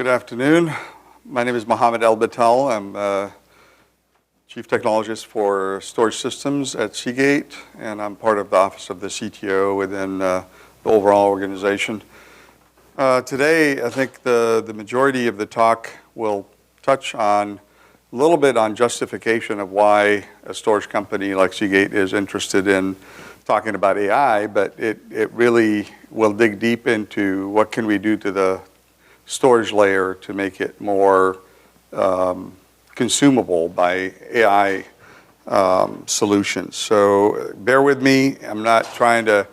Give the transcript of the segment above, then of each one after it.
Good afternoon. My name is Mohammed El-Batal. I'm Chief Technologist for Storage Systems at Seagate, and I'm part of the Office of the CTO within the overall organization. Today, I think the majority of the talk will touch on a little bit on justification of why a storage company like Seagate is interested in talking about AI, but it really will dig deep into what can we do to the storage layer to make it more consumable by AI solutions. So bear with me. I'm not trying to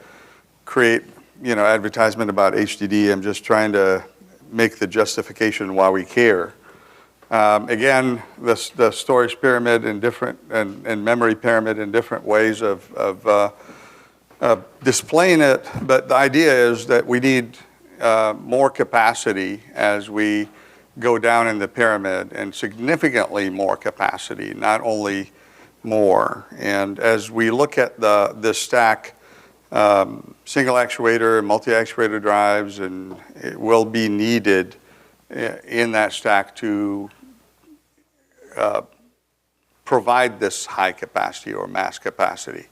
create advertisement about HDD. I'm just trying to make the justification why we care. Again, the storage pyramid and memory pyramid in different ways of displaying it, but the idea is that we need more capacity as we go down in the pyramid, and significantly more capacity, not only more. And as we look at the stack, single actuator, multi-actuator drives, and it will be needed in that stack to provide this high capacity or mass capacity.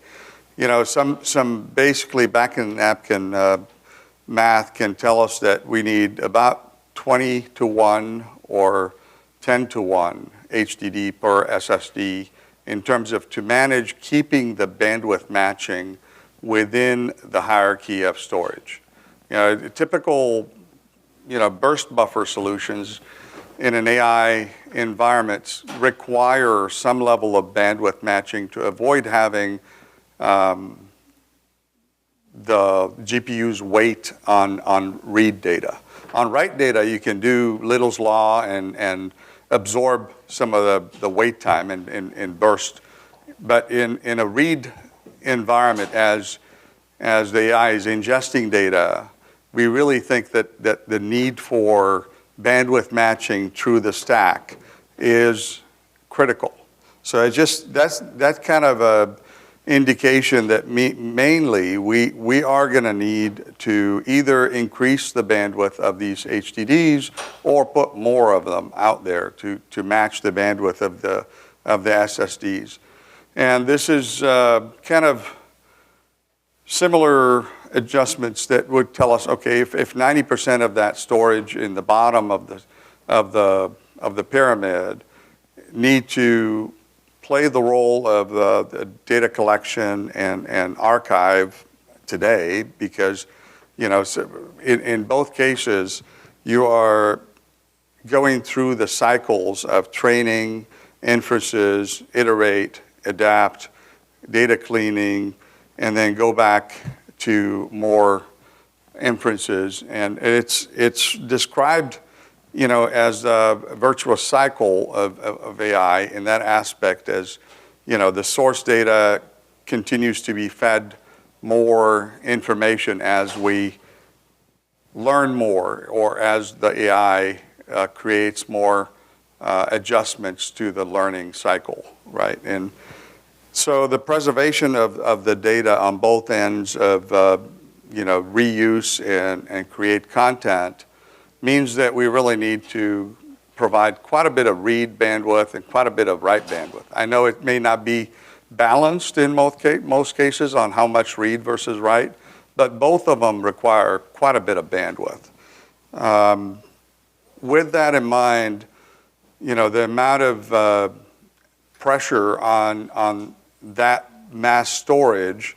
Some basically back in the napkin math can tell us that we need about 20 to 1 or 10 to 1 HDD per SSD in terms of to manage keeping the bandwidth matching within the hierarchy of storage. Typical burst buffer solutions in an AI environment require some level of bandwidth matching to avoid having the GPU's weight on read data. On write data, you can do Little's Law and absorb some of the wait time in burst. But in a read environment, as the AI is ingesting data, we really think that the need for bandwidth matching through the stack is critical. So that's kind of a indication that mainly we are going to need to either increase the bandwidth of these HDDs or put more of them out there to match the bandwidth of the SSDs. And this is kind of similar adjustments that would tell us, okay, if 90% of that storage in the bottom of the pyramid need to play the role of the data collection and archive today, because in both cases you are going through the cycles of training, inferences, iterate, adapt, data cleaning, and then go back to more inferences. And it's described as a virtuous cycle of AI in that aspect, as the source data continues to be fed more information as we learn more, or as the AI creates more adjustments to the learning cycle, right? And so the preservation of the data on both ends of reuse and create content means that we really need to provide quite a bit of read bandwidth and quite a bit of write bandwidth. I know it may not be balanced in most cases on how much read versus write, but both of them require quite a bit of bandwidth. With that in mind, the amount of pressure on that mass storage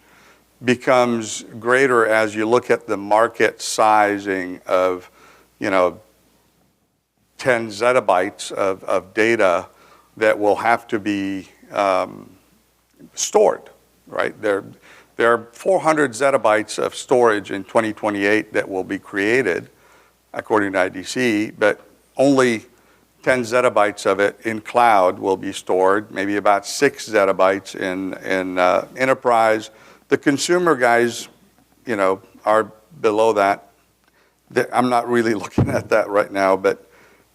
becomes greater as you look at the market sizing of 10 zettabytes of data that will have to be stored, right? There are 400 zettabytes of storage in 2028 that will be created, according to IDC, but only 10 zettabytes of it in cloud will be stored, maybe about 6 zettabytes in enterprise. The consumer guys, are below that. I'm not really looking at that right now, but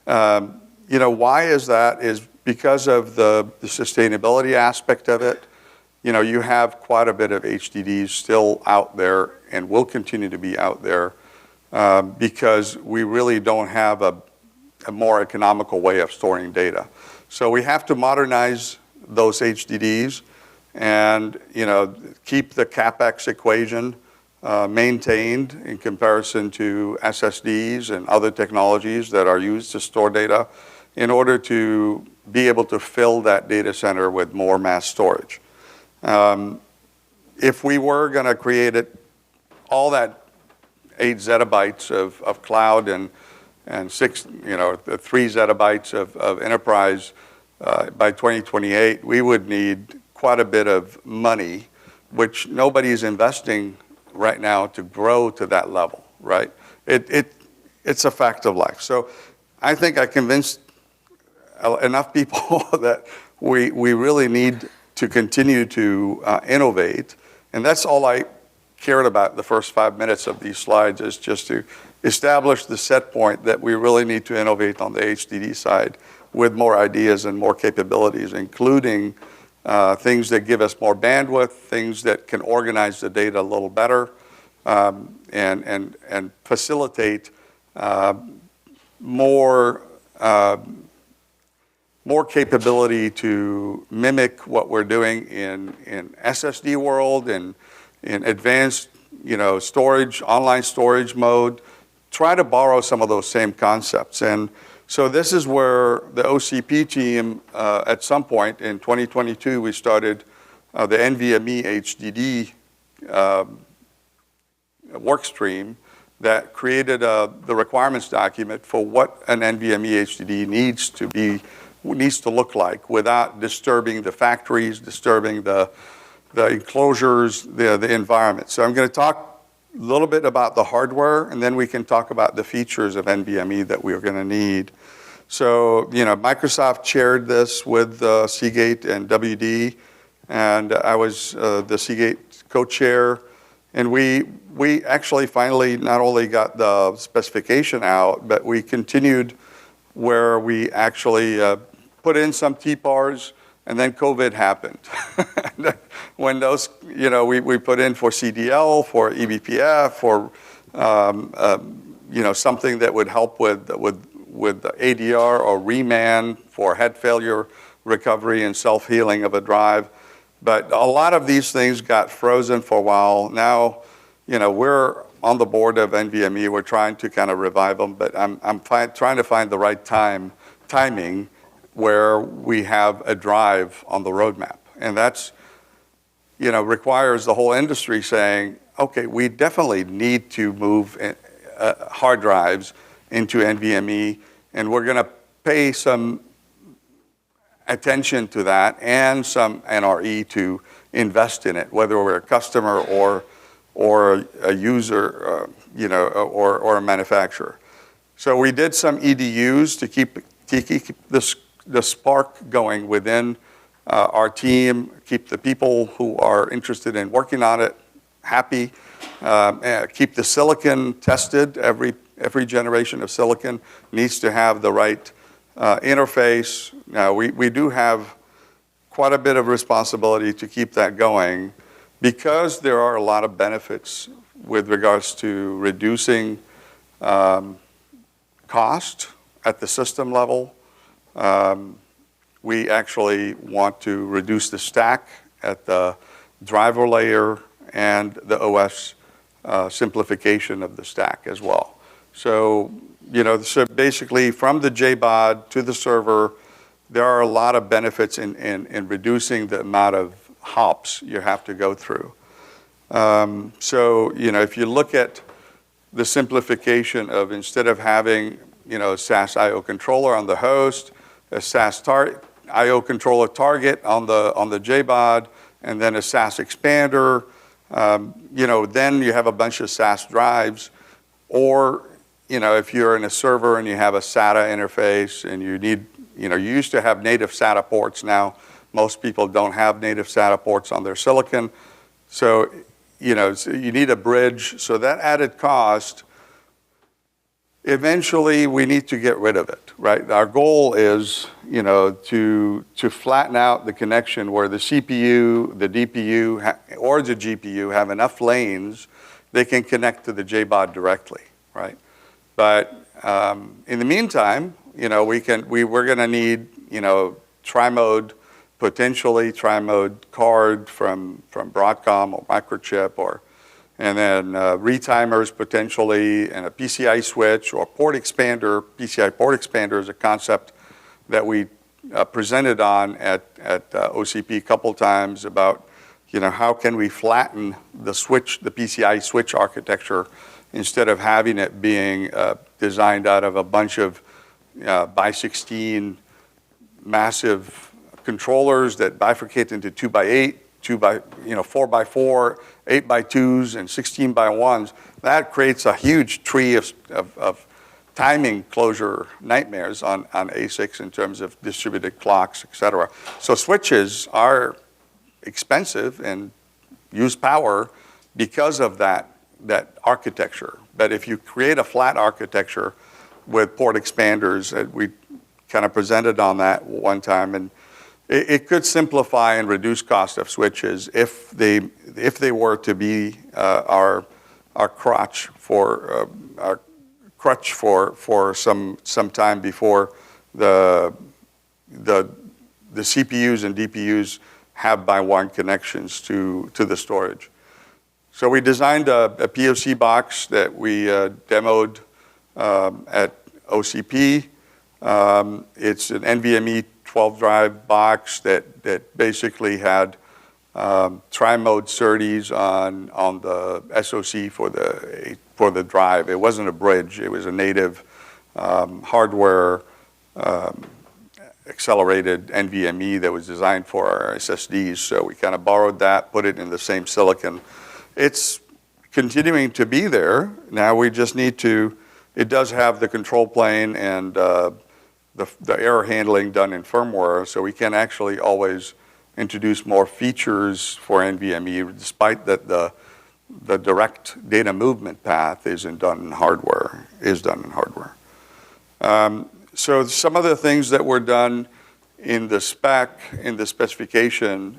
why is that? Is because of the sustainability aspect of it. You have quite a bit of HDDs still out there and will continue to be out there because we really don't have a more economical way of storing data. So we have to modernize those HDDs and keep the CapEx equation maintained in comparison to SSDs and other technologies that are used to store data in order to be able to fill that data center with more mass storage. If we were going to create all that 8 zettabytes of cloud and 3 zettabytes of enterprise by 2028, we would need quite a bit of money, which nobody's investing right now to grow to that level, right? It's a fact of life. So I think I convinced enough people that we really need to continue to innovate. And that's all I cared about the first 5 minutes of these slides, is just to establish the set point that we really need to innovate on the HDD side with more ideas and more capabilities, including things that give us more bandwidth, things that can organize the data a little better, and facilitate more capability to mimic what we're doing in SSD world and in advanced storage, online storage mode. Try to borrow some of those same concepts. And so this is where the OCP team, at some point in 2022, we started the NVMe HDD work stream that created the requirements document for what an NVMe HDD needs to look like without disturbing the factories, disturbing the enclosures, the environment. So I'm going to talk a little bit about the hardware, and then we can talk about the features of NVMe that we're going to need. So, Microsoft chaired this with Seagate and WD, and I was the Seagate co-chair. And we actually finally not only got the specification out, but we continued where we actually put in some TPARs, and then COVID happened. When those, we put in for CDL, for eBPF, for something that would help with ADR or reman for head failure recovery and self-healing of a drive. But a lot of these things got frozen for a while. Now, we're on the board of NVMe. We're trying to kind of revive them, but I'm trying to find the right timing where we have a drive on the roadmap. And that's, requires the whole industry saying, okay, we definitely need to move hard drives into NVMe, and we're going to pay some attention to that and some NRE to invest in it, whether we're a customer or a user, or a manufacturer. So we did some EDUs to keep the spark going within our team, keep the people who are interested in working on it happy, keep the silicon tested. Every generation of silicon needs to have the right interface. Now, we do have quite a bit of responsibility to keep that going because there are a lot of benefits with regards to reducing cost at the system level. We actually want to reduce the stack at the driver layer and the OS simplification of the stack as well. So, so basically from the JBOD to the server, there are a lot of benefits in reducing the amount of hops you have to go through. So, if you look at the simplification of instead of having, a SAS I/O controller on the host, a SAS I/O controller target on the JBOD, and then a SAS expander, then you have a bunch of SAS drives. Or, if you're in a server and you have a SATA interface and you need, you used to have native SATA ports. Now, most people don't have native SATA ports on their silicon. So, so you need a bridge. So that added cost, eventually we need to get rid of it, right? Our goal is, to flatten out the connection where the CPU, the DPU, or the GPU have enough lanes they can connect to the JBOD directly, right? But in the meantime, we're going to need, tri-mode, potentially tri-mode card from Broadcom or Microchip, and then retimers potentially, and a PCI switch or port expander. PCI port expander is a concept that we presented on at OCP a couple times about, how can we flatten the PCI switch architecture instead of having it being designed out of a bunch of by 16 massive controllers that bifurcate into 2x8, 4x4, 8x2s, and 16x1s. That creates a huge tree of timing closure nightmares on ASICs in terms of distributed clocks, et cetera. So switches are expensive and use power because of that architecture. But if you create a flat architecture with port expanders, we kind of presented on that one time, and it could simplify and reduce cost of switches if they were to be our crutch for some time before the CPUs and DPUs have by one connections to the storage. So we designed a POC box that we demoed at OCP. It's an NVMe 12-drive box that basically had tri-mode SerDes on the SoC for the drive. It wasn't a bridge. It was a native hardware accelerated NVMe that was designed for our SSDs. So we kind of borrowed that, put it in the same silicon. It's continuing to be there. Now we just need to, it does have the control plane and the error handling done in firmware, so we can actually always introduce more features for NVMe, despite that the direct data movement path isn't done in hardware, is done in hardware. So some of the things that were done in the spec, in the specification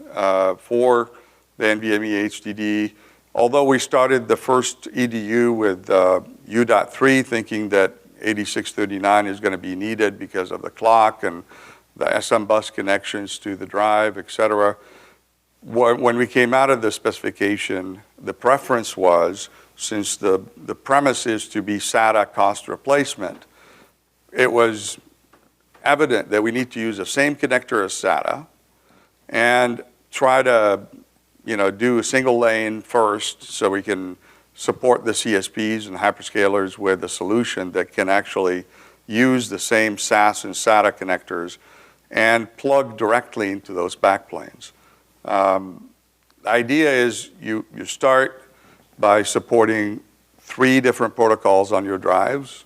for the NVMe HDD, although we started the first EDU with U.3 thinking that 8639 is going to be needed because of the clock and the SM bus connections to the drive, et cetera. When we came out of the specification, the preference was, since the premise is to be SATA cost replacement, it was evident that we need to use the same connector as SATA and try to do a single lane first so we can support the CSPs and hyperscalers with a solution that can actually use the same SAS and SATA connectors and plug directly into those backplanes. The idea is you start by supporting 3 different protocols on your drives,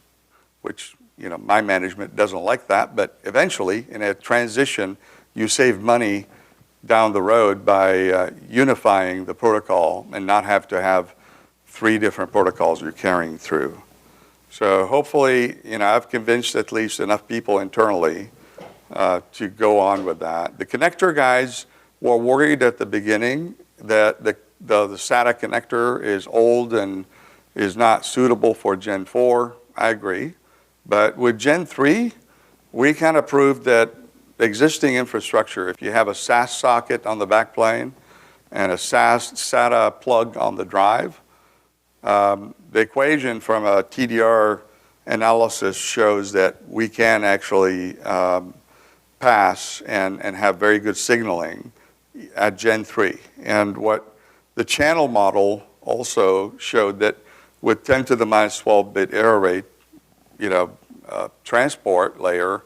which my management doesn't like that, but eventually in a transition you save money down the road by unifying the protocol and not have to have 3 different protocols you're carrying through. So hopefully, I've convinced at least enough people internally to go on with that. The connector guys were worried at the beginning that the SATA connector is old and is not suitable for Gen 4. I agree. But with Gen 3, we kind of proved that existing infrastructure, if you have a SAS socket on the backplane and a SATA plug on the drive, the equation from a TDR analysis shows that we can actually pass and have very good signaling at Gen 3. And what the channel model also showed that with 10 to the minus 12 bit error rate, transport layer,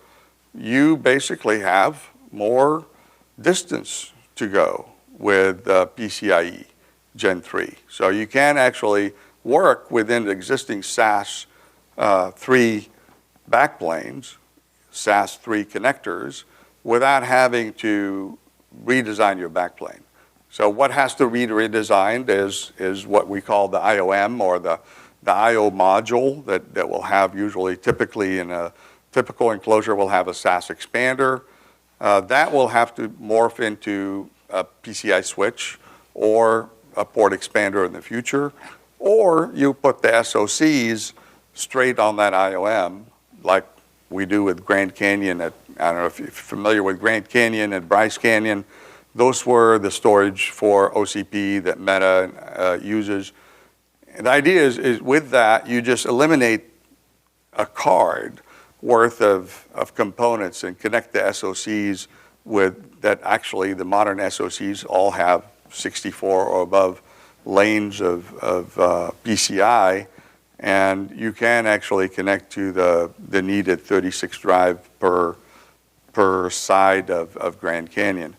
you basically have more distance to go with PCIe Gen 3. So you can actually work within the existing SAS 3 backplanes, SAS 3 connectors, without having to redesign your backplane. So what has to be redesigned is what we call the IOM, or the IO module that will have typically in a typical enclosure will have a SAS expander. That will have to morph into a PCI switch or a port expander in the future. Or you put the SoCs straight on that IOM, like we do with Grand Canyon. I don't know if you're familiar with Grand Canyon and Bryce Canyon. Those were the storage for OCP that Meta uses. And the idea is with that, you just eliminate a card worth of components and connect the SoCs with that. Actually, the modern SoCs all have 64 or above lanes of PCI, and you can actually connect to the needed 36 drive per side of Grand Canyon.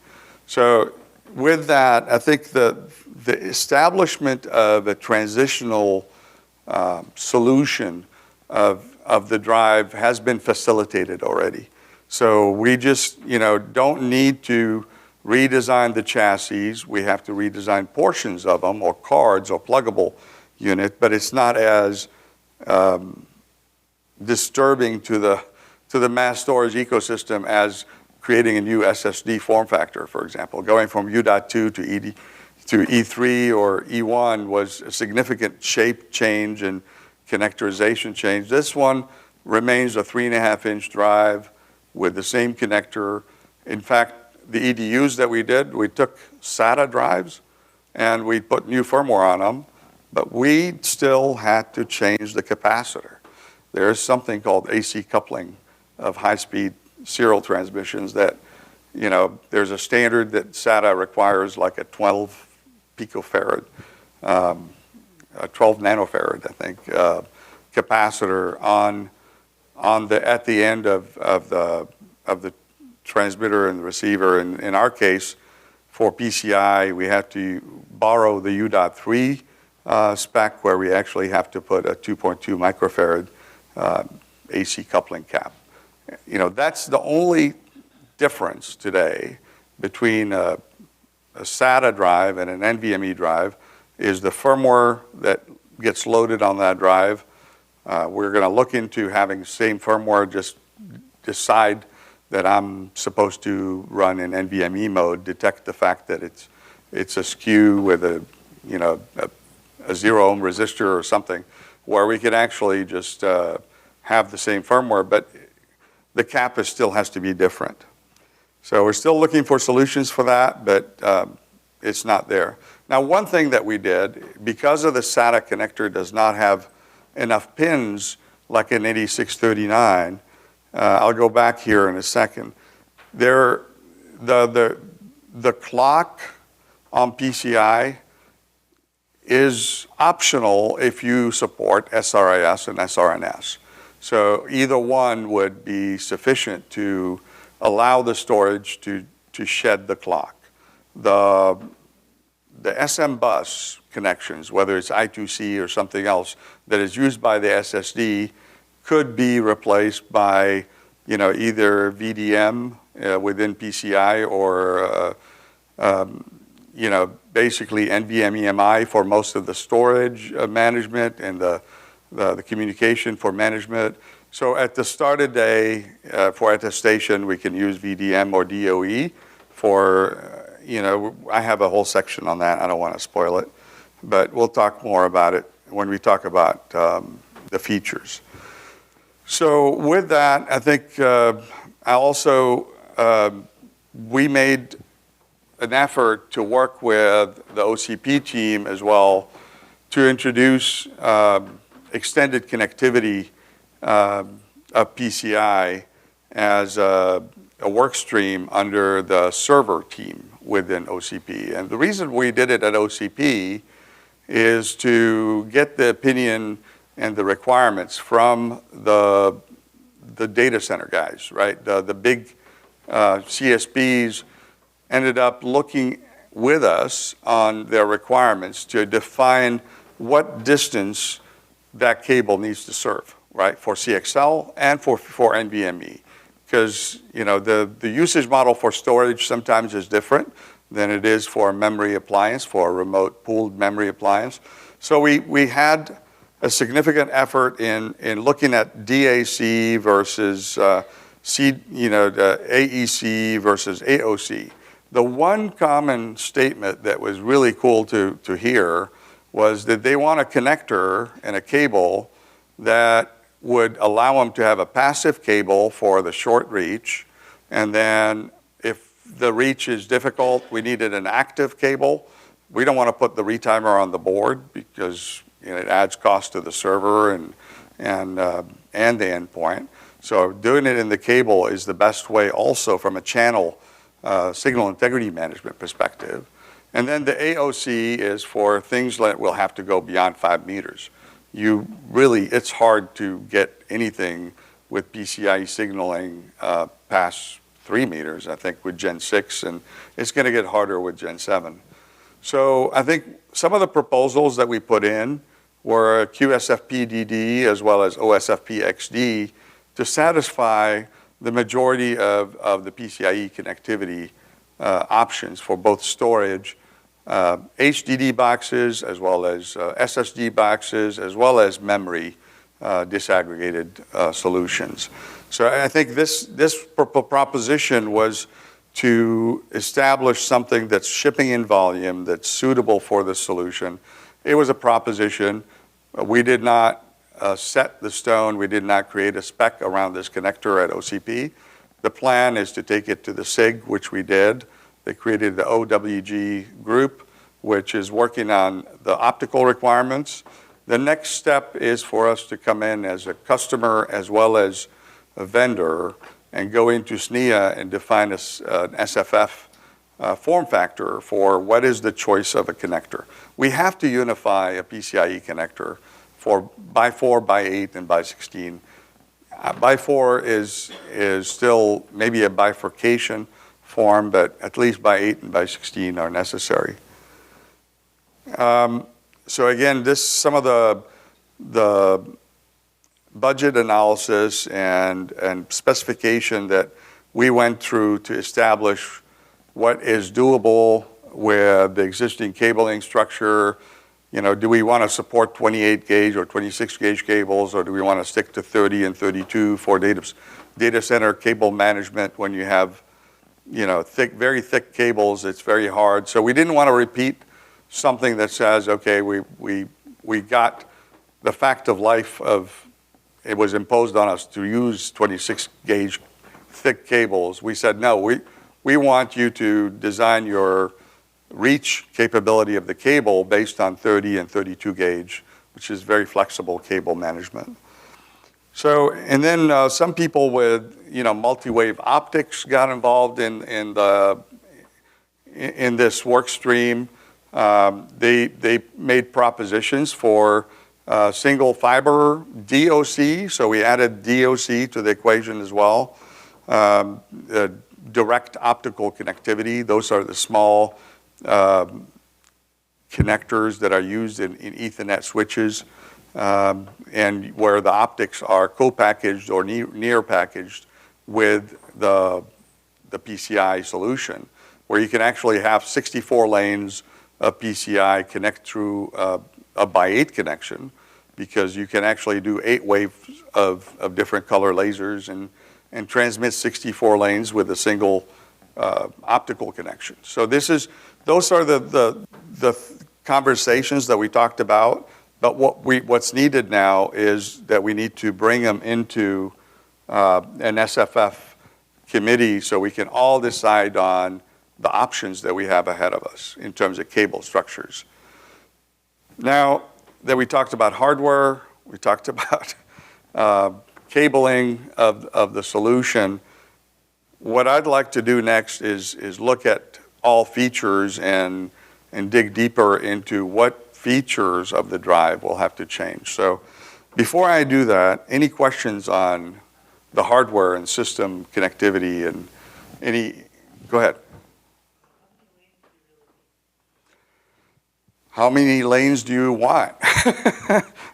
So with that, I think the establishment of a transitional solution of the drive has been facilitated already. So we just don't need to redesign the chassis. We have to redesign portions of them, or cards, or pluggable unit, but it's not as disturbing to the mass storage ecosystem as creating a new SSD form factor, for example. Going from U.2 to E3 or E1 was a significant shape change and connectorization change. This one remains a 3.5-inch drive with the same connector. In fact, the EDUs that we did, we took SATA drives and we put new firmware on them, but we still had to change the capacitor. There's something called AC coupling of high-speed serial transmissions that, there's a standard that SATA requires, like a 12 picofarad, a 12 nanofarad, I think, capacitor at the end of the transmitter and the receiver. And in our case, for PCI, we have to borrow the U.3 spec, where we actually have to put a 2.2 microfarad AC coupling cap. That's the only difference today between a SATA drive and an NVMe drive, is the firmware that gets loaded on that drive. We're going to look into having the same firmware, just decide that I'm supposed to run in NVMe mode, detect the fact that it's a SKU with a 0 ohm resistor or something, where we can actually just have the same firmware, but the cap still has to be different. So we're still looking for solutions for that, but it's not there. Now, one thing that we did, because of the SATA connector does not have enough pins like an 8639, I'll go back here in a second. The clock on PCI is optional if you support SRIS and SRNS. So either one would be sufficient to allow the storage to shed the clock. The SM bus connections, whether it's I2C or something else that is used by the SSD, could be replaced by either VDM within PCI, or basically NVMe EMI for most of the storage management and the communication for management. So at the start of day for attestation, we can use VDM or DOE for, I have a whole section on that. I don't want to spoil it, but we'll talk more about it when we talk about the features. So with that, I think we made an effort to work with the OCP team as well to introduce extended connectivity of PCI as a work stream under the server team within OCP. And the reason we did it at OCP is to get the opinion and the requirements from the data center guys, right? The big CSPs ended up looking with us on their requirements to define what distance that cable needs to serve, right? For CXL and for NVMe. Because the usage model for storage sometimes is different than it is for a memory appliance, for a remote pooled memory appliance. So we had a significant effort in looking at DAC versus the AEC versus AOC. The one common statement that was really cool to hear was that they want a connector and a cable that would allow them to have a passive cable for the short reach. And then if the reach is difficult, we needed an active cable. We don't want to put the retimer on the board because it adds cost to the server and the endpoint. So doing it in the cable is the best way also from a channel signal integrity management perspective. And then the AOC is for things that will have to go beyond 5 meters. It's hard to get anything with PCIe signaling past 3 meters, I think, with Gen 6, and it's going to get harder with Gen 7. So I think some of the proposals that we put in were QSFP-DD as well as OSFP-XD to satisfy the majority of the PCIe connectivity options for both storage, HDD boxes, as well as SSD boxes, as well as memory disaggregated solutions. So I think this proposition was to establish something that's shipping in volume, that's suitable for the solution. It was a proposition. We did not set the stone. We did not create a spec around this connector at OCP. The plan is to take it to the SIG, which we did. They created the OWG group, which is working on the optical requirements. The next step is for us to come in as a customer as well as a vendor and go into SNIA and define an SFF form factor for what is the choice of a connector. We have to unify a PCIe connector for by 4, by 8, and by 16. By 4 is still maybe a bifurcation form, but at least by 8 and by 16 are necessary. So again, some of the budget analysis and specification that we went through to establish what is doable with the existing cabling structure. Do we want to support 28 gauge or 26 gauge cables, or do we want to stick to 30 and 32 for data center cable management? When you have, very thick cables, it's very hard. So we didn't want to repeat something that says, okay, we got the fact of life of it was imposed on us to use 26 gauge thick cables. We said, no, we want you to design your reach capability of the cable based on 30 and 32 gauge, which is very flexible cable management. So, and then some people with, multi-wave optics got involved in this work stream. They made propositions for single fiber DOC, so we added DOC to the equation as well. Direct optical connectivity, those are the small connectors that are used in Ethernet switches, and where the optics are co-packaged or near packaged with the PCI solution, where you can actually have 64 lanes of PCI connect through a by 8 connection, because you can actually do 8 waves of different color lasers and transmit 64 lanes with a single optical connection. So those are the conversations that we talked about. But what's needed now is that we need to bring them into an SFF committee so we can all decide on the options that we have ahead of us in terms of cable structures. Now that we talked about hardware, we talked about cabling of the solution, what I'd like to do next is look at all features and dig deeper into what features of the drive will have to change. So before I do that, any questions on the hardware and system connectivity and go ahead. How many lanes do you want?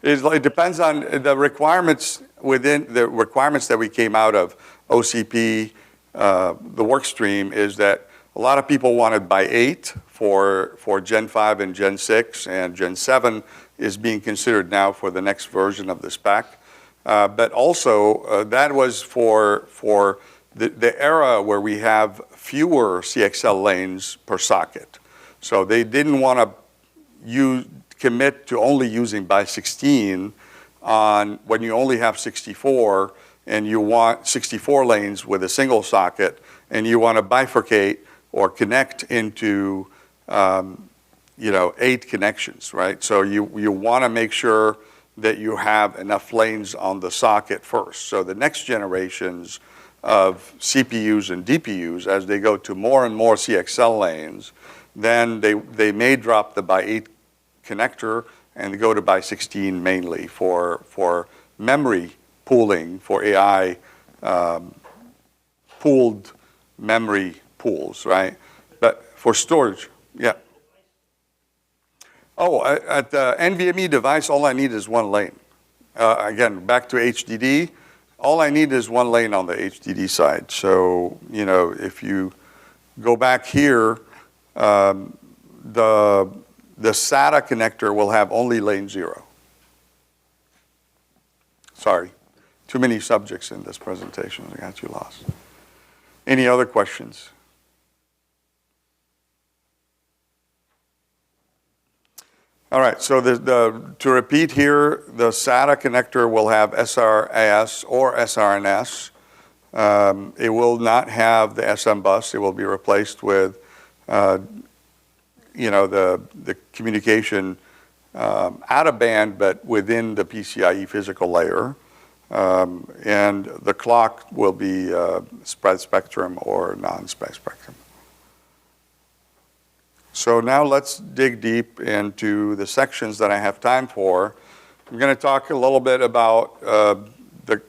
It depends on the requirements that we came out of OCP. The work stream is that a lot of people wanted by 8 for Gen 5 and Gen 6, and Gen 7 is being considered now for the next version of the spec. But also, that was for the era where we have fewer CXL lanes per socket. So they didn't want to commit to only using by 16 on when you only have 64 and you want 64 lanes with a single socket and you want to bifurcate or connect into 8 connections, right? So you want to make sure that you have enough lanes on the socket first. So the next generations of CPUs and DPUs, as they go to more and more CXL lanes, then they may drop the by 8 connector and go to by 16 mainly for memory pooling, for AI pooled memory pools, right? But for storage, yeah. Oh, at the NVMe device, all I need is one lane. Again, back to HDD, all I need is one lane on the HDD side. So, if you go back here, the SATA connector will have only lane 0. Sorry, too many subjects in this presentation. I got you lost. Any other questions? All right, so to repeat here, the SATA connector will have SRAS or SRNS. It will not have the SM bus. It will be replaced with, the communication out of band, but within the PCIe physical layer. And the clock will be spread spectrum or non-spread spectrum. So now let's dig deep into the sections that I have time for. I'm going to talk a little bit about the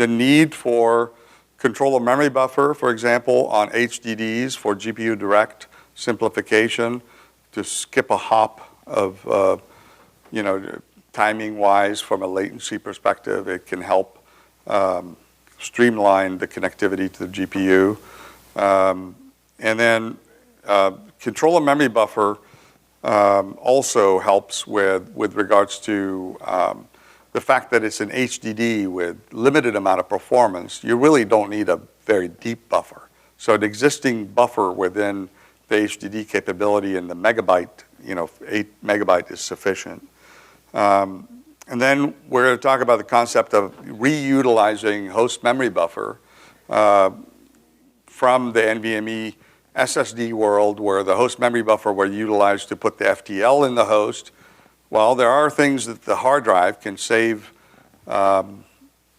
need for control of memory buffer, for example, on HDDs for GPU direct simplification, to skip a hop of, timing-wise from a latency perspective. It can help streamline the connectivity to the GPU. And then control of memory buffer also helps with regards to the fact that it's an HDD with limited amount of performance. You really don't need a very deep buffer. So an existing buffer within the HDD capability in the megabyte, 8 megabyte is sufficient. And then we're going to talk about the concept of reutilizing host memory buffer from the NVMe SSD world, where the host memory buffer were utilized to put the FTL in the host. Well, there are things that the hard drive can save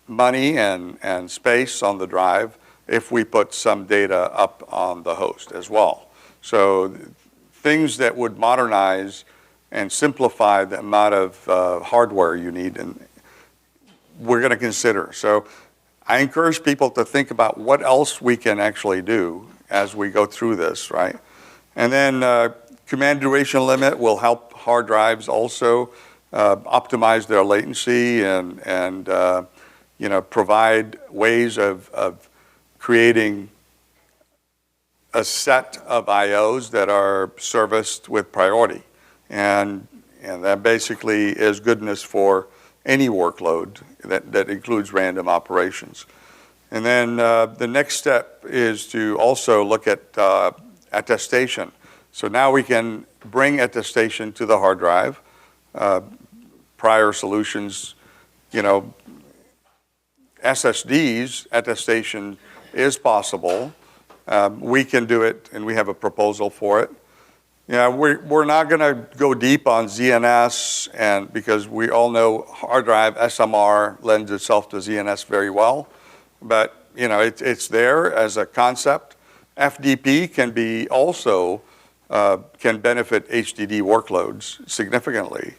money and space on the drive if we put some data up on the host as well. So things that would modernize and simplify the amount of hardware you need, and we're going to consider. So I encourage people to think about what else we can actually do as we go through this, right? And then command duration limit will help hard drives also optimize their latency and provide ways of creating a set of IOs that are serviced with priority. And that basically is goodness for any workload that includes random operations. And then the next step is to also look at attestation. So now we can bring attestation to the hard drive. Prior solutions, SSDs, attestation is possible. We can do it, and we have a proposal for it. We're not going to go deep on ZNS, and because we all know hard drive SMR lends itself to ZNS very well. But it's there as a concept. FDP can be also can benefit HDD workloads significantly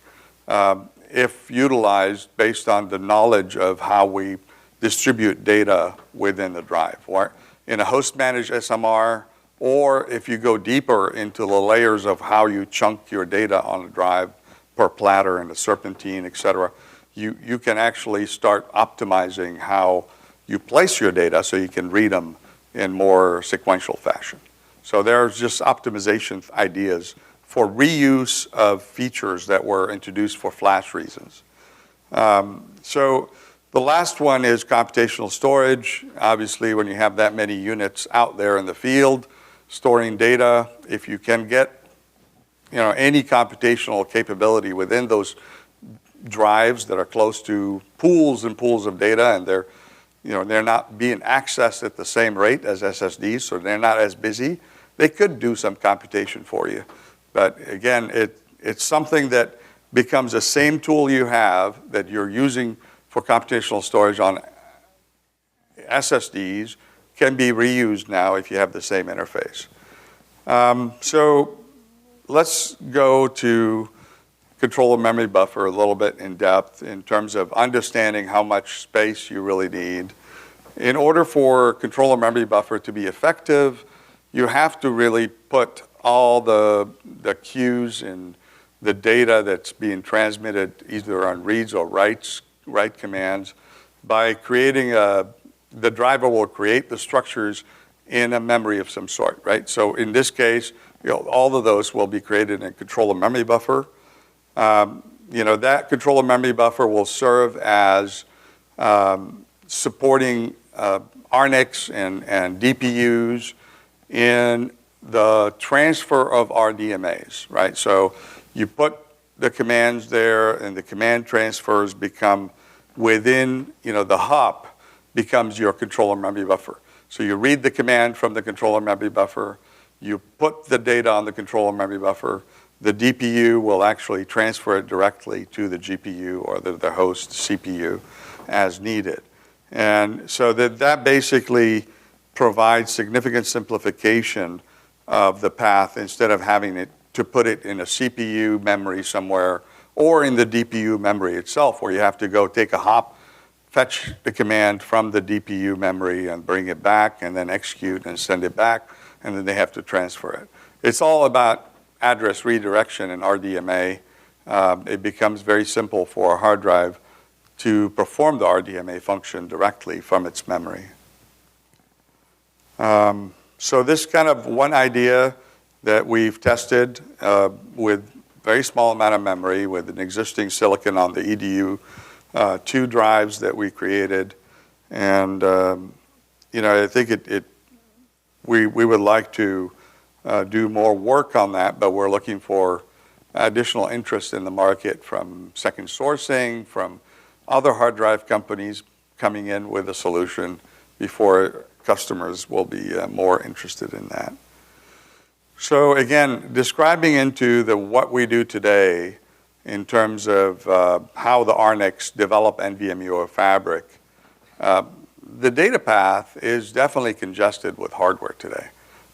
if utilized based on the knowledge of how we distribute data within the drive, or in a host-managed SMR, or if you go deeper into the layers of how you chunk your data on a drive per platter and a serpentine, et cetera, you can actually start optimizing how you place your data so you can read them in more sequential fashion. So there's just optimization ideas for reuse of features that were introduced for flash reasons. So the last one is computational storage. Obviously, when you have that many units out there in the field storing data, if you can get any computational capability within those drives that are close to pools and pools of data, and they're not being accessed at the same rate as SSDs, so they're not as busy. They could do some computation for you. But again, it's something that becomes the same tool you have that you're using for computational storage on SSDs can be reused now if you have the same interface. So let's go to controller memory buffer a little bit in depth in terms of understanding how much space you really need. In order for controller memory buffer to be effective, you have to really put all the queues and the data that's being transmitted either on reads or write commands by creating the driver will create the structures in a memory of some sort, right? So in this case, all of those will be created in controller memory buffer. That controller memory buffer will serve as supporting RNICs and DPUs in the transfer of RDMAs, right? So you put the commands there, and the command transfers become within, the hop becomes your controller memory buffer. So you read the command from the controller memory buffer, you put the data on the controller memory buffer, the DPU will actually transfer it directly to the GPU or the host CPU as needed. And so that basically provides significant simplification of the path instead of having to put it in a CPU memory somewhere or in the DPU memory itself, where you have to go take a hop, fetch the command from the DPU memory and bring it back and then execute and send it back, and then they have to transfer it. It's all about address redirection in RDMA. It becomes very simple for a hard drive to perform the RDMA function directly from its memory. So this kind of one idea that we've tested with very small amount of memory with an existing silicon on the EDU, 2 drives that we created. And, I think we would like to do more work on that, but we're looking for additional interest in the market from second sourcing, from other hard drive companies coming in with a solution before customers will be more interested in that. So again, describing into what we do today in terms of how the RNICs develop NVMe over fabric, the data path is definitely congested with hardware today.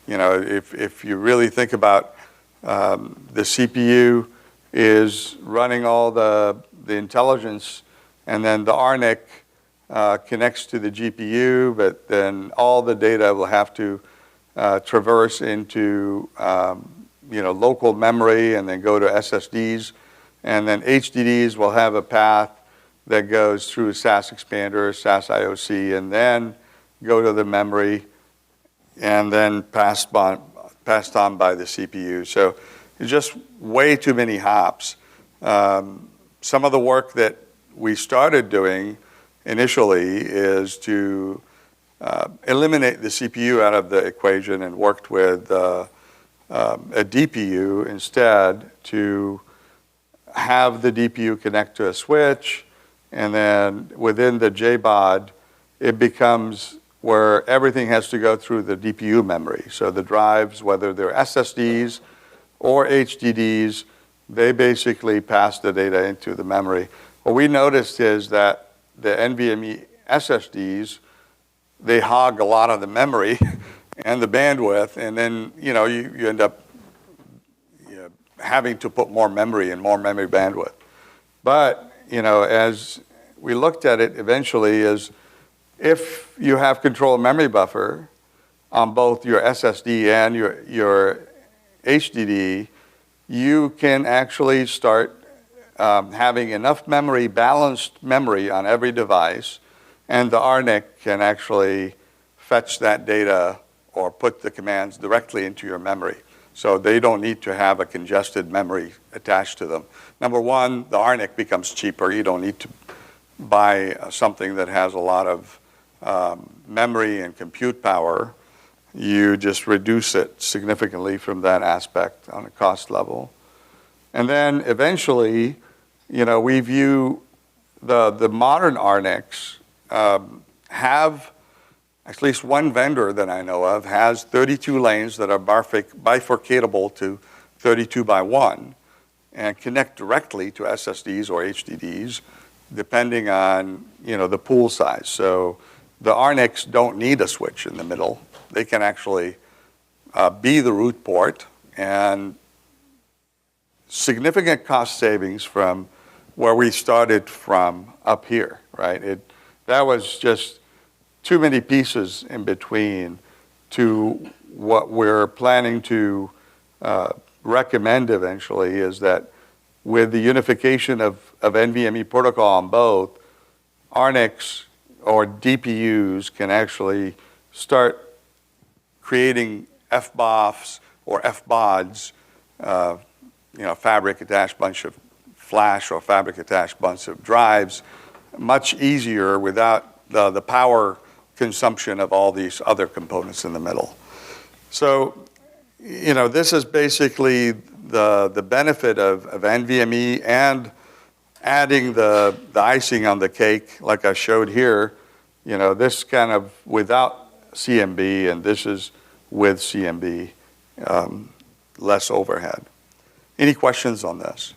If you really think about the CPU is running all the intelligence, and then the RNIC connects to the GPU, but then all the data will have to traverse into local memory and then go to SSDs, and then HDDs will have a path that goes through SAS expander, SAS IOC, and then go to the memory, and then passed on by the CPU. So it's just way too many hops. Some of the work that we started doing initially is to eliminate the CPU out of the equation and worked with a DPU instead to have the DPU connect to a switch, and then within the JBOD, it becomes where everything has to go through the DPU memory. So the drives, whether they're SSDs or HDDs, they basically pass the data into the memory. What we noticed is that the NVMe SSDs, they hog a lot of the memory and the bandwidth, and then you end up having to put more memory and more memory bandwidth. But as we looked at it eventually, is if you have control memory buffer on both your SSD and your HDD, you can actually start having enough memory, balanced memory on every device, and the RNIC can actually fetch that data or put the commands directly into your memory. So they don't need to have a congested memory attached to them. Number one, the RNIC becomes cheaper. You don't need to buy something that has a lot of memory and compute power. You just reduce it significantly from that aspect on a cost level. And then eventually, we view the modern RNICs have, at least one vendor that I know of, has 32 lanes that are bifurcatable to 32 by 1 and connect directly to SSDs or HDDs, depending on the pool size. So the RNICs don't need a switch in the middle. They can actually be the root port, and significant cost savings from where we started from up here, right? That was just too many pieces in between to what we're planning to recommend eventually, is that with the unification of NVMe protocol on both, RNICs or DPUs can actually start creating FBOFs or FBODs, fabric attached bunch of flash or fabric attached bunch of drives, much easier without the power consumption of all these other components in the middle. So, this is basically the benefit of NVMe, and adding the icing on the cake, like I showed here. This kind of without CMB, and this is with CMB, less overhead. Any questions on this?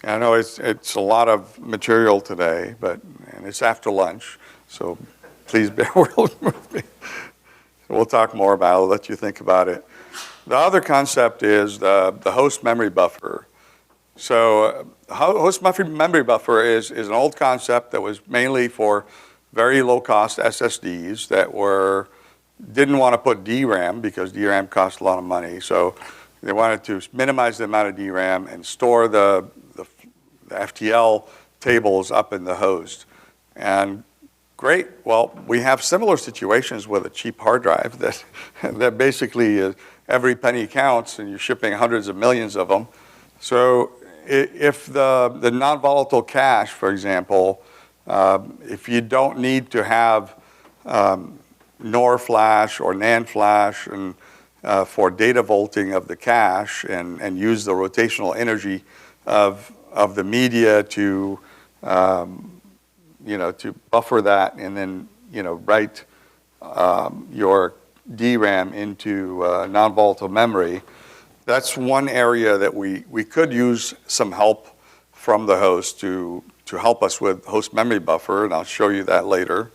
I know it's a lot of material today, and it's after lunch, so please bear with me. We'll talk more about it. I'll let you think about it. The other concept is the host memory buffer. So host memory buffer is an old concept that was mainly for very low-cost SSDs that didn't want to put DRAM because DRAM cost a lot of money. So they wanted to minimize the amount of DRAM and store the FTL tables up in the host. And great. Well, we have similar situations with a cheap hard drive that basically is, every penny counts, and you're shipping hundreds of millions of them. So if the non-volatile cache, for example, if you don't need to have NOR flash or NAND flash and for data vaulting of the cache, and use the rotational energy of the media to to buffer that, and then write your DRAM into non-volatile memory. That's one area that we could use some help from the host to help us with host memory buffer, and I'll show you that later.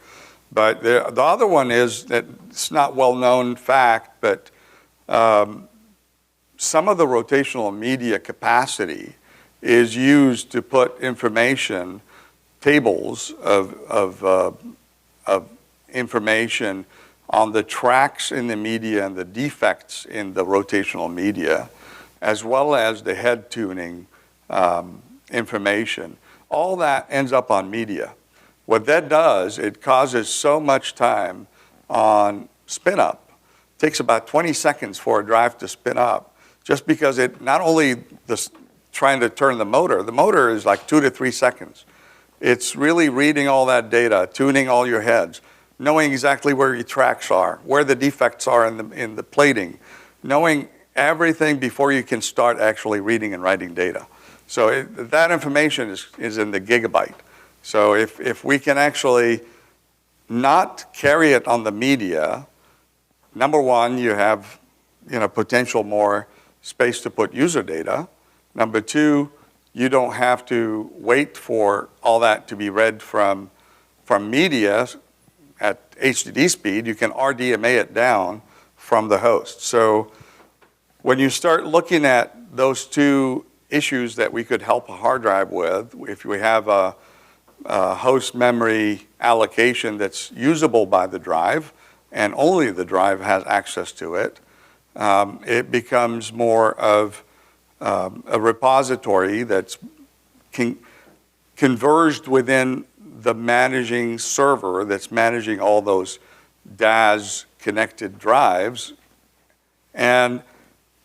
But the other one is that it's not well-known fact, but some of the rotational media capacity is used to put information, tables of information on the tracks in the media and the defects in the rotational media, as well as the head tuning information. All that ends up on media. What that does, it causes so much time on spin up. It takes about 20 seconds for a drive to spin up, just because it not only trying to turn the motor is like 2 to 3 seconds. It's really reading all that data, tuning all your heads, knowing exactly where your tracks are, where the defects are in the plating, knowing everything before you can start actually reading and writing data. So that information is in the gigabyte. So if we can actually not carry it on the media, number one, you have potential more space to put user data. Number two, you don't have to wait for all that to be read from media at HDD speed. You can RDMA it down from the host. So when you start looking at those two issues that we could help a hard drive with, if we have a host memory allocation that's usable by the drive, and only the drive has access to it, it becomes more of a repository that's converged within the managing server that's managing all those DAS connected drives. And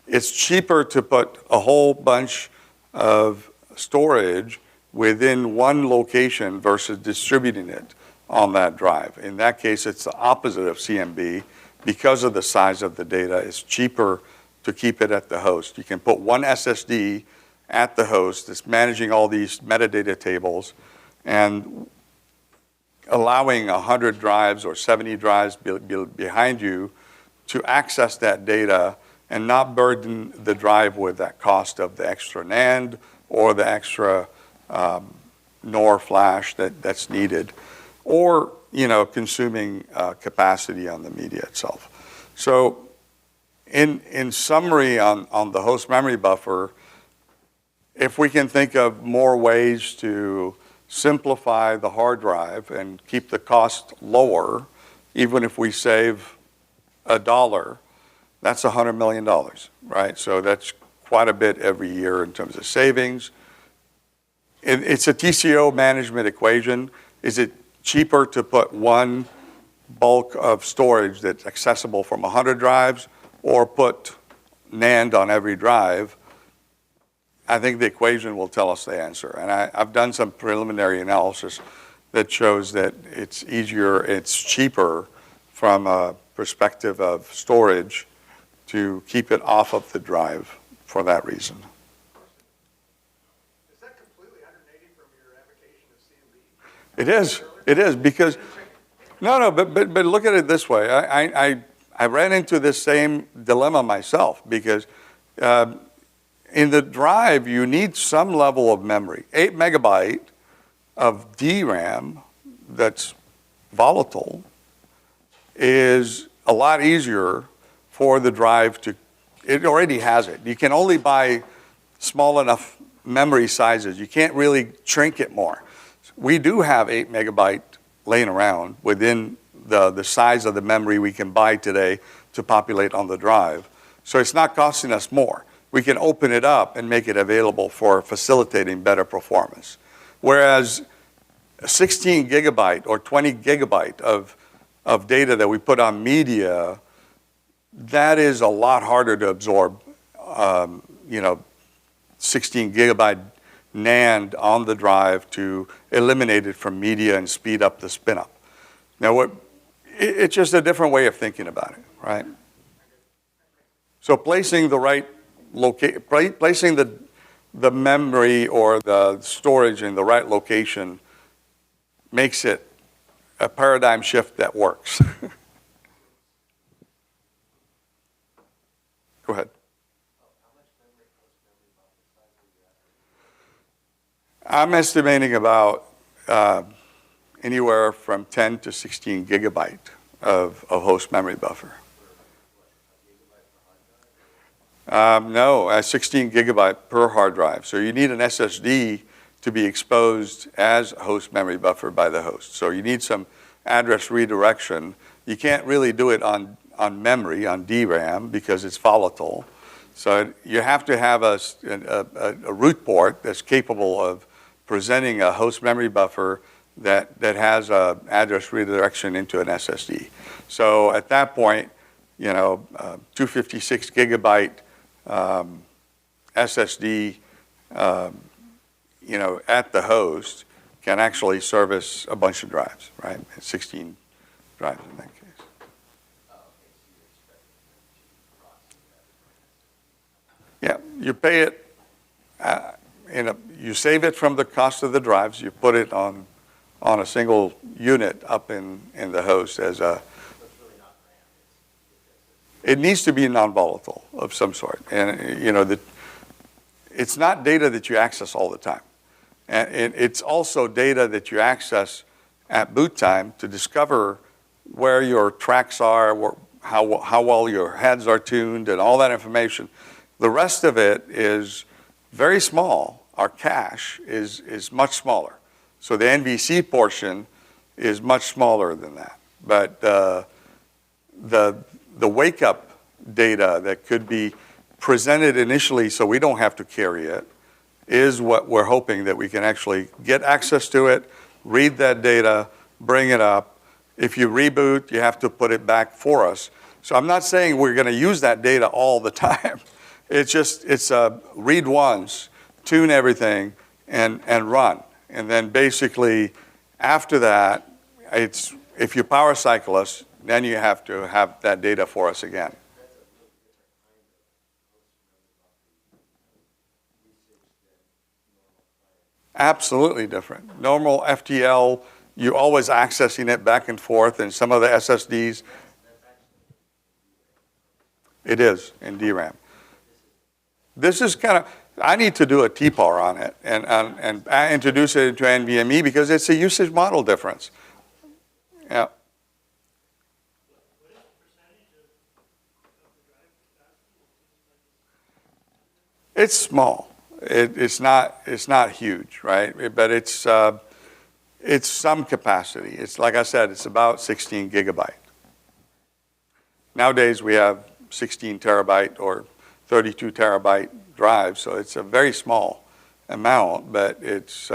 it's cheaper to put a whole bunch of storage within one location versus distributing it on that drive. In that case, it's the opposite of CMB. Because of the size of the data, it's cheaper to keep it at the host. You can put one SSD at the host that's managing all these metadata tables and allowing 100 drives or 70 drives behind you to access that data and not burden the drive with that cost of the extra NAND or the extra NOR flash that's needed, or consuming capacity on the media itself. So in summary on the host memory buffer, if we can think of more ways to simplify the hard drive and keep the cost lower, even if we save $1, that's $100 million, right? So that's quite a bit every year in terms of savings. It's a TCO management equation. Is it cheaper to put one bulk of storage that's accessible from 100 drives or put NAND on every drive? I think the equation will tell us the answer. And I've done some preliminary analysis that shows that it's easier, it's cheaper from a perspective of storage to keep it off of the drive for that reason. Is that completely 180 from your avocation of CMB? It is because, but look at it this way. I ran into this same dilemma myself because in the drive, you need some level of memory. 8 megabyte of DRAM that's volatile is a lot easier for the drive to, it already has it. You can only buy small enough memory sizes. You can't really shrink it more. We do have 8 megabyte laying around within the size of the memory we can buy today to populate on the drive. So it's not costing us more. We can open it up and make it available for facilitating better performance. Whereas 16 gigabyte or 20 gigabyte of data that we put on media, that is a lot harder to absorb. 16 gigabyte NAND on the drive to eliminate it from media and speed up the spin up. Now, it's just a different way of thinking about it, right? So placing the right placing the memory or the storage in the right location makes it a paradigm shift that works. Go ahead. I'm estimating about anywhere from 10 to 16 gigabyte of host memory buffer. No, 16 gigabyte per hard drive. So you need an SSD to be exposed as a host memory buffer by the host. So you need some address redirection. You can't really do it on memory, on DRAM, because it's volatile. So you have to have a root port that's capable of presenting a host memory buffer that has a address redirection into an SSD. So at that point, 256 gigabyte SSD, at the host can actually service a bunch of drives, right? 16 drives in that case. Yeah, you pay it, you save it from the cost of the drives, you put it on a single unit up in the host as a, it needs to be non-volatile of some sort. And it's not data that you access all the time. And it's also data that you access at boot time to discover where your tracks are, how well your heads are tuned, and all that information. The rest of it is very small. Our cache is much smaller. So the NVC portion is much smaller than that. But the wake-up data that could be presented initially so we don't have to carry it is what we're hoping that we can actually get access to it, read that data, bring it up. If you reboot, you have to put it back for us. So I'm not saying we're going to use that data all the time. It's read once, tune everything, and run. And then basically after that, if you power cycle us, then you have to have that data for us again. Absolutely different. Normal FTL, you're always accessing it back and forth, and some of the SSDs, it is in DRAM. This is kind of, I need to do a TPAR on it and introduce it into NVMe because it's a usage model difference. Yeah. It's small. It's not huge, right? But it's some capacity. It's like I said, it's about 16 gigabyte. Nowadays we have 16 terabyte or 32 terabyte drives, so it's a very small amount, but it's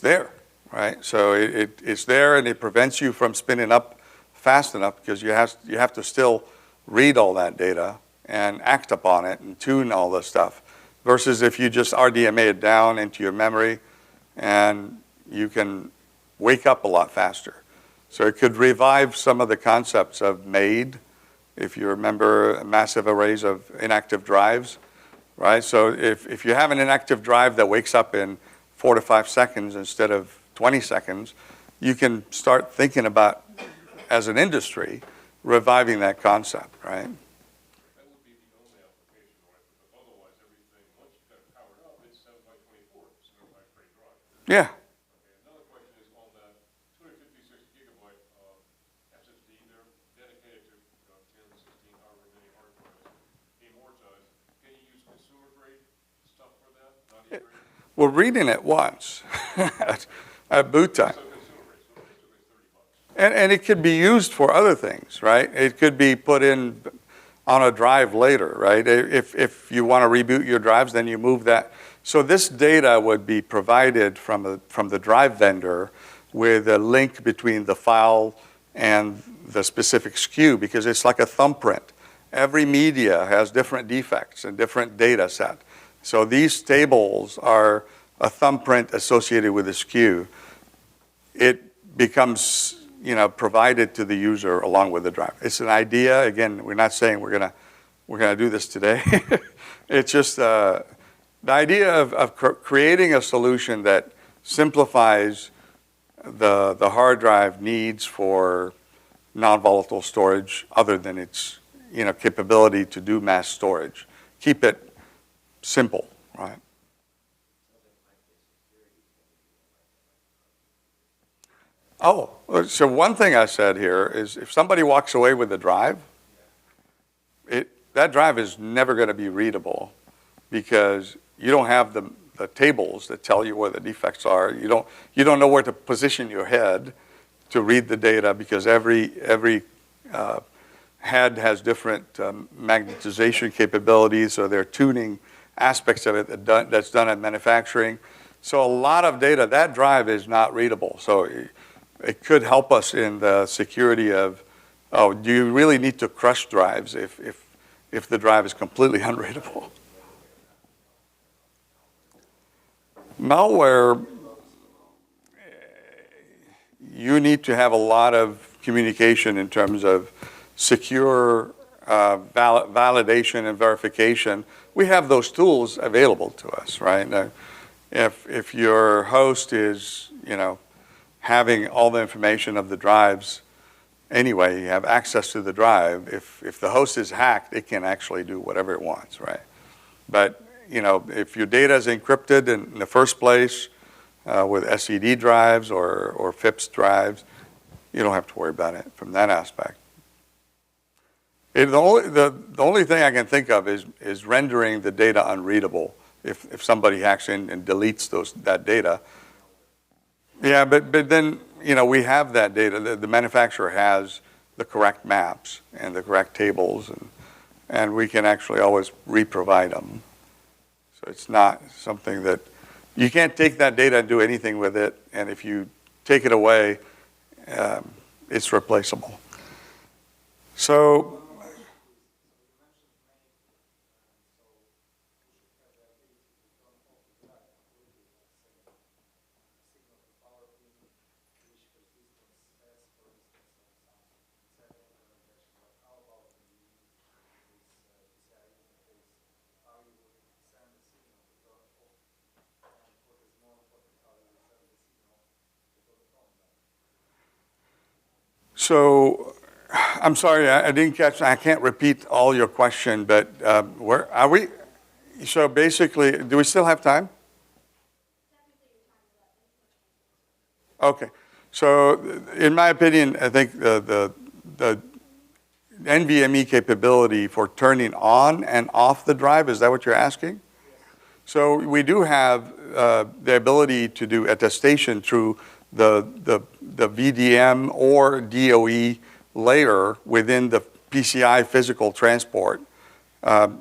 there, right? So it's there, and it prevents you from spinning up fast enough because you have to still read all that data and act upon it and tune all this stuff. Versus if you just RDMA it down into your memory, and you can wake up a lot faster. So it could revive some of the concepts of MAID, if you remember massive arrays of inactive drives, right? So if you have an inactive drive that wakes up in 4 to 5 seconds instead of 20 seconds, you can start thinking about, as an industry, reviving that concept, right? That would be the only application, right? Because otherwise, everything, once you got it powered up, it's 7 by 24, 7 by 3 drive. Yeah. Okay, another question is on that 256 gigabyte SSD, they're dedicated to 10, 16, however many hard drives, amortized. Can you use consumer grade stuff for that? Not E grade? We're reading it once at boot time. So consumer grade, so basically it's $30. And it could be used for other things, right? It could be put in on a drive later, right? If you want to reboot your drives, then you move that. So this data would be provided from the drive vendor with a link between the file and the specific SKU, because it's like a thumbprint. Every media has different defects and different data set. So these tables are a thumbprint associated with the SKU. It becomes provided to the user along with the drive. It's an idea. Again, we're not saying we're gonna do this today. It's just the idea of creating a solution that simplifies the hard drive needs for non-volatile storage, other than its capability to do mass storage. Keep it simple, right? Oh, so one thing I said here is if somebody walks away with a drive, that drive is never going to be readable because you don't have the tables that tell you where the defects are. You don't know where to position your head to read the data because every head has different magnetization capabilities, so they're tuning aspects of it that's done at manufacturing. So a lot of data, that drive is not readable. So it could help us in the security of, do you really need to crush drives if the drive is completely unreadable? Malware, you need to have a lot of communication in terms of secure validation and verification. We have those tools available to us, right? Now, if your host is, having all the information of the drives anyway, you have access to the drive. If the host is hacked, it can actually do whatever it wants, right? But if your data is encrypted in the first place with SED drives or FIPS drives, you don't have to worry about it from that aspect. The only thing I can think of is rendering the data unreadable if somebody hacks in and deletes that data. Yeah, but then we have that data. The manufacturer has the correct maps and the correct tables, and we can actually always reprovide them. So it's not something that you can't take that data and do anything with it, and if you take it away, it's replaceable. So. So, I'm sorry, I didn't catch, I can't repeat all your question, but where are we? So basically, do we still have time? Okay. So in my opinion, I think the NVMe capability for turning on and off the drive, is that what you're asking? So we do have the ability to do attestation through the VDM or DOE layer within the PCI physical transport.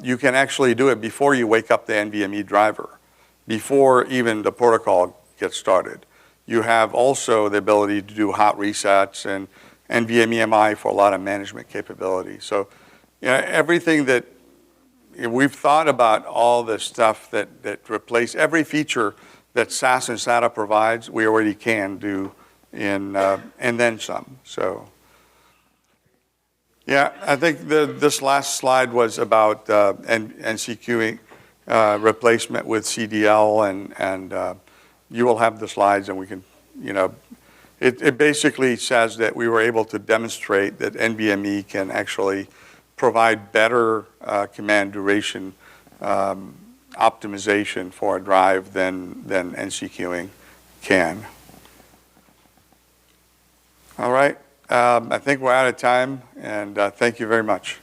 You can actually do it before you wake up the NVMe driver, before even the protocol gets started. You have also the ability to do hot resets and NVMe EMI for a lot of management capability. So, everything that we've thought about, all the stuff that replace every feature that SAS and SATA provides, we already can do in and then some. So, yeah, I think this last slide was about NCQing replacement with CDL, and you will have the slides, and we can, it basically says that we were able to demonstrate that NVMe can actually provide better command duration optimization for a drive than NCQing can. All right, I think we're out of time, and thank you very much.